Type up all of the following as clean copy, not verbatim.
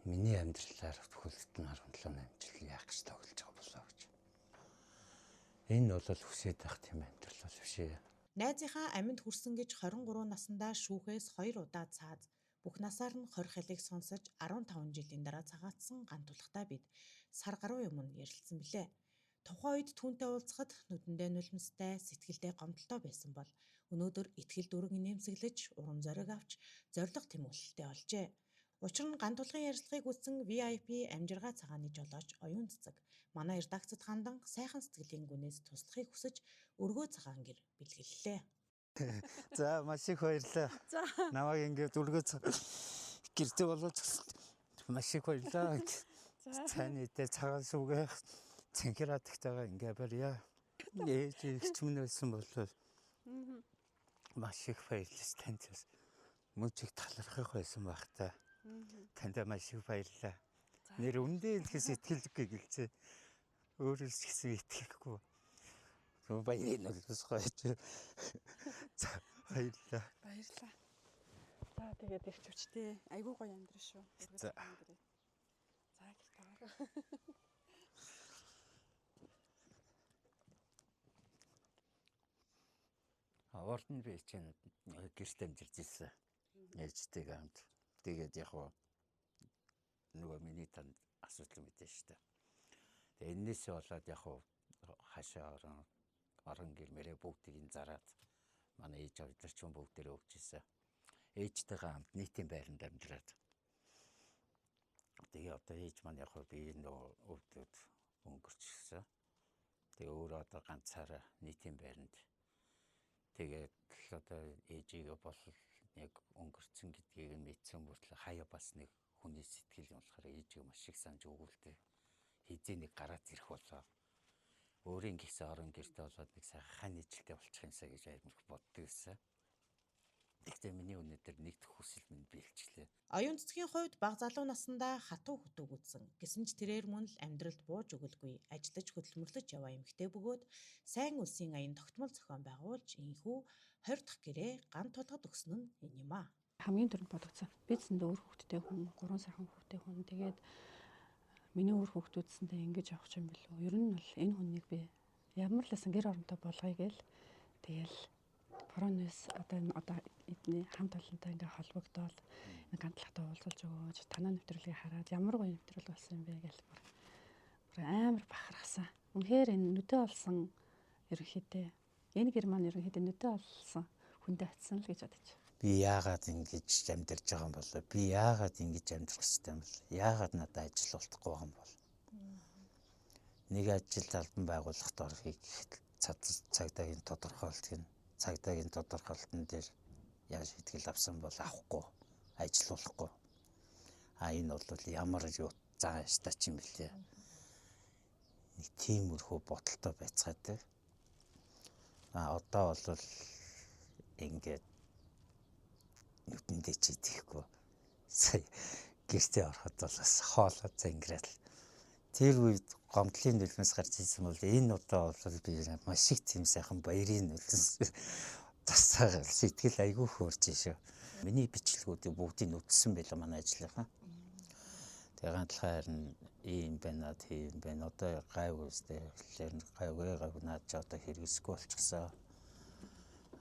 миний амьдралаар хөлтөн 17 жил яах гэж тоглож байгаа болоо гэж. Энэ бол хүсээд байх тийм амьдрал бол биш ээ. Найзынхаа аминд хүрсэн гэж 23 наснда шүүхээс 2 удаа цааз бүх насаар нь 20 хэлийг сонсож 15 жилийн дараа цагаатсан гантулхтай бид сар гаруй өмнө ярилцсан билээ. Тухайн үед түүнтэй уулзахад нүдэндээ нулимстай, сэтгэлдээ гомдолтой байсан бол өнөөдөр итгэл дүүрэн нэмсэглэж, урам зориг авч, зориг тэмүүлэлтэй олжээ. Учир нь гантулгын ярилцлагыг үзсэн VIP амжиргаа цагааны жолооч оюун цэцэг манай редакцид хандан сайхан сэтгэлийн гүнээс туслахыг хүсэж өргөө цагаан гэр бэлгэллээ. За маш их баярлалаа. Намайг ингээд өргөө гэртээ болооч маш их баярлалаа. Цааны дээр цагаан сүгэ цэнхэрэтэгтэйгээ ингээ барья. Ээж ихч минь байсан бол маш их баярлалаа танд. Мөчиг талархах байсан байх та. Танд маш их баярлалаа. Нэр үндэ итгэс итгэлгүй гэлцээ. Өөрөөс гэсэн итгэхгүй. Баярын олсгойч. За баярлалаа. Баярлалаа. За тэгээд ирч хүчтэй. Айгуу гоё амьдрын шүү. За. За гítаар. Ордон би чинь гэрт амжирч ирсэн. Ээжтэйгээ хамт. Тэгээд яг нөгөө миний танд асуудал мэдэн штэ. Тэгээд энэсээ болоод яг хашаа орон гэрмэрээ бүгдийг зараад манай ээж авдар ч бүгдээрээ өгчээсэн. Ээжтэйгээ хамт нийтийн байранд амжираад. Тэгээ одоо ээж маань яг би нөгөө өвдөд өнгөрчихсөн. Тэгээ өөрөө одоо ганцаараа нийтийн байранд. Тэгээд одоо ээжигээ бол яг өнгөрцөн гэдгийг мэдсэн бүртэл хаяа бас нэг хүний сэтгэл юм болохоор ээжийг маш их санаж өгүүлдэг. Хизээ нэг гараад ирэх болоо. Өөрийн гисэн орон гэртээ болоод нэг сайхан нийтлэлтэй болчих юмсаа гэж амар боддог гэсэн. Тэгтээ миний өнөөдөр нэг хүсэл минь биелжлээ. Оюун цэцгийн хувьд бага залуу наснда хатуу хөтөг үзсэн. Гэсэн ч тэрээр мөн л амьдралд бууж өгөлгүй, ажиллаж хөдөлмөрлөж яваа эмэгтэй бөгөөд сайн үлсийн аян тогтмол зохион байгуулж инхүү 20 дахь гэрээ ган тулгад өгсөн нь энэ юм аа. Хамгийн түрүүнд бодогцсон. Би зөндөө өөр хүүхдтэй хүн, 3 сархан хүүхдтэй хүн. Тэгээд миний өөр хүүхдүүдсэндээ ингэж явах юм билүү. Ер нь бол энэ хүнийг би ямар л лсэн гэр оронтой болгоё гээл. Тэгэл коронавирус одоо эдний хамт олонтой ингээ холбогдоод ганцлагтай уулзалж өгөөж танаа нэвтрүүлгийг хараад ямар гоё нэвтрүүл болсон юм бэ гэж амар бахархсан. Үнэхээр энэ нүдэ олсон ерөнхийдөө энэ гэр маань ерөнхийдөө нүдэ олсон хүндээ очисон л гэж бодож. Би яагаад ингэж амьдарч байгаа юм бол би яагаад ингэж амьдрах хэрэгтэй юм бол яагаад надад ажил болтохгүй байгаа юм бол нэг ажил албан байгууллагт орохыг цагдаагийн тодорхойлт нь цагдаагийн тодорхойлтон дээр яаж итгэл авсан бол авахгүй ажиллахгүй энэ бол ямар юу зан стач юм бэлээ нэг тиймэрхүү бодолтой байцгаадаг одоо бол ингээд нүдэндээ ч идэхгүй сая гэртээ ороход бол бас хоолой зангирал тэр үед гомдлын нөлөөс гарч ирсэн бол энэ удаа бол би маш их тийм сайхан баярын нөлөөс тасаагаар сэтгэл айгүй хөөрж шүү. Миний бичлэгүүдийг бүгдийг үтсэн байлаа манай ажлынхаа. Тэгээ ганцхан харин ийм байна тийм байна одоо гайв үстэй гайв наад ч одоо хэрэгсэхгүй болчихсон.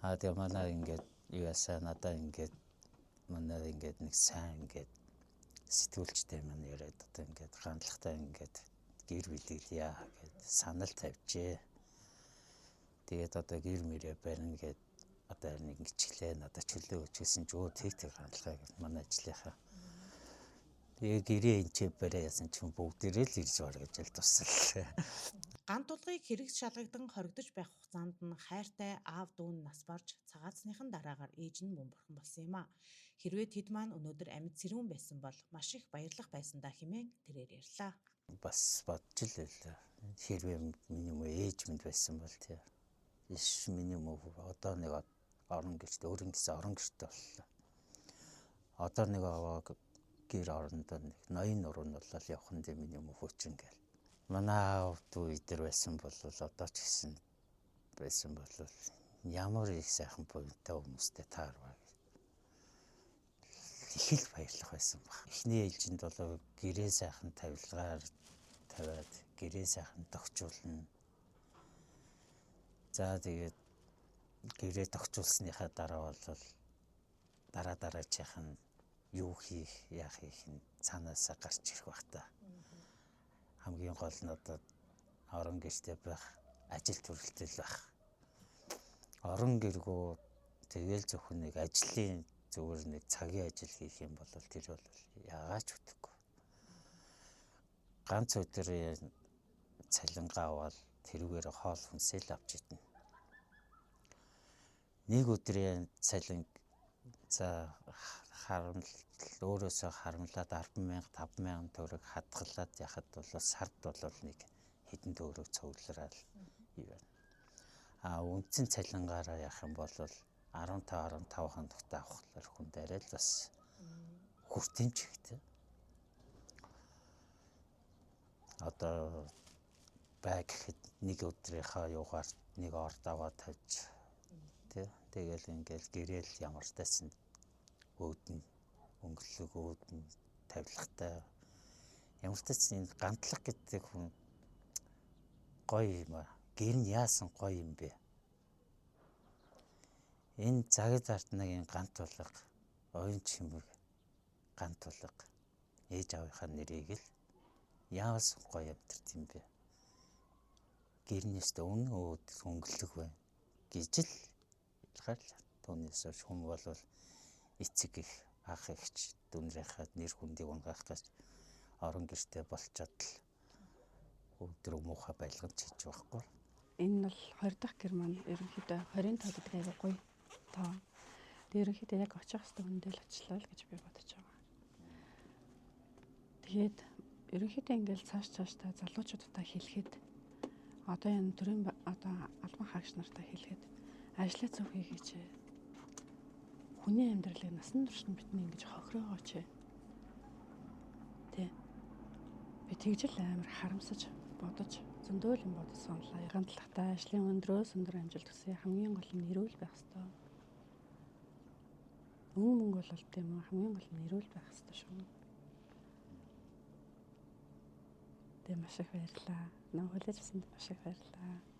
Тэгээ манай ингээд юусаа надаа ингээд манай ингээд нэг сайн ингээд сэтгүүлчтэй маань яриад одоо ингээд хандлагатай ингээд гэр бүлийя гэд санал тавьжээ. Тэгээд одоо гэр мөрөө барина гэд одоо нэг гिचглээ надад чөлөө өчсөн ч өө тэг хандлагаа гэж манай ажлынхаа. Тэгээ гэрээ энчээ барай ясан чинь бүгдээрээ л ирж байгаа гэж л туслаа. Ган тулгыг хэрэгс шалгагдан хоригдож байх хугацаанд нь хайртай аав дүүн нас барж цагаатсныхан дараагаар ээж нь мөн бурхан болсон юм а. Хэрвээ тэд маань өнөөдөр амьд сэрүүн байсан бол маш их баярлах байсандаа хэмээн тэрээр ярьлаа. Бас бодж л байлаа. Хэрвээ миний мөө ээж минь байсан бол тий. Иш миний мөө одоо нэг орон гэрт өөрийн гэсэн орон гэрт боллоо. Одоо нэг аваа гэр оронд нэг ноён нуруунд болол явах нь дээ миний мөө хүчин гээл. Манай аав дүү идэр байсан бол одоо ч гэсэн байсан бол ямар их сайхан буянтай хүмүүстэй таарваа. их л баярлах байсан баг. Эхний ээлжинд бол гэрээ сайхан тавилгаар тавиад гэрээ сайхан тогтчуулна. За тэгээд гэрээ тогтчуулсныхаа дараа бол дараачих нь юу хийх, яах нь цаанаасаа гарч ирэх баг та. Хамгийн гол нь одоо орон гэртэй байх, ажил төрөлтөл байх. Орон гэргүү тэгэл зөвхөн нэг ажлын зүгээр нэг цагийн ажил хийх юм бол тэр бол яагаад ч үтэхгүй. Ганц өдөр цалингаа аваад тэрүүгээр хоол хүнсэл авч идэнэ. Нэг өдрийн цалин за өөрөөсөө харамлаад 10,000 5,000 төгрөг хадгалаад яхад бол сард бол нэг хэдэн төгрөг цуглараад юу байна. Үндсэн цалингаараа яах юм бол 15 хоногт авахлаар хүн дээрээ л бас хүртэмжтэй. Одоо баг гэхэд нэг өдрийнхаа юугаар нэг орд аваад тавьж тэгэл ингээл гэрэл ямар тайсан өөдөн өнгөлөг өөдөн тавилгатай ямар тайсан гантлах гэдэг хүн гоё юм аа. Гэр нь яасан гоё юм бэ? Энэ загад арднагийн гант тулга, оюун чимэг гант тулга ээж аавынхаа нэрийг л яасан гоё амтарт юм бэ? Гэрнээс өмнө өнгөлөг байна гэж л ялгаарл. Түүнээс хүн бол эцэг их ах ихч дүнрийнхээ нэр хүндийг унгаах гэж орон гэртээ болчоод л өдөр муухай байлгаж хийж байхгүй. Энэ бол 20 дахь гэр маань ерөнхийдөө 20-ын тооцдог аягүй гоё тоо. Тэгээд ерөнхийдөө яг очих хэвээр хүндэл очлоо л гэж би бодож байгаа. Тэгээд ерөнхийдөө ингээл цааш та залуучуудаа хэлэхэд одоо энэ төрийн одоо албан хаагч нартай хэлэхэд ажлаа зөв хийгээч. Хүний амьдралыг насан турш нь бидний ингэж хохироогооч. Тэ. Би тэгжэл амар харамсаж бодож зөндөө юм бодож сонлоо. Ганцлагтай ажлын өндрөөс өндөр амжилт хүсье. Хамгийн гол нь эрүүл байх хэрэгтэй. Мөнгө бол тийм үү, хамгийн гол нь эрүүл байх хэрэгтэй шүү. Тэ маш их баярлалаа. Наа хүлээж авсанд маш их баярлалаа.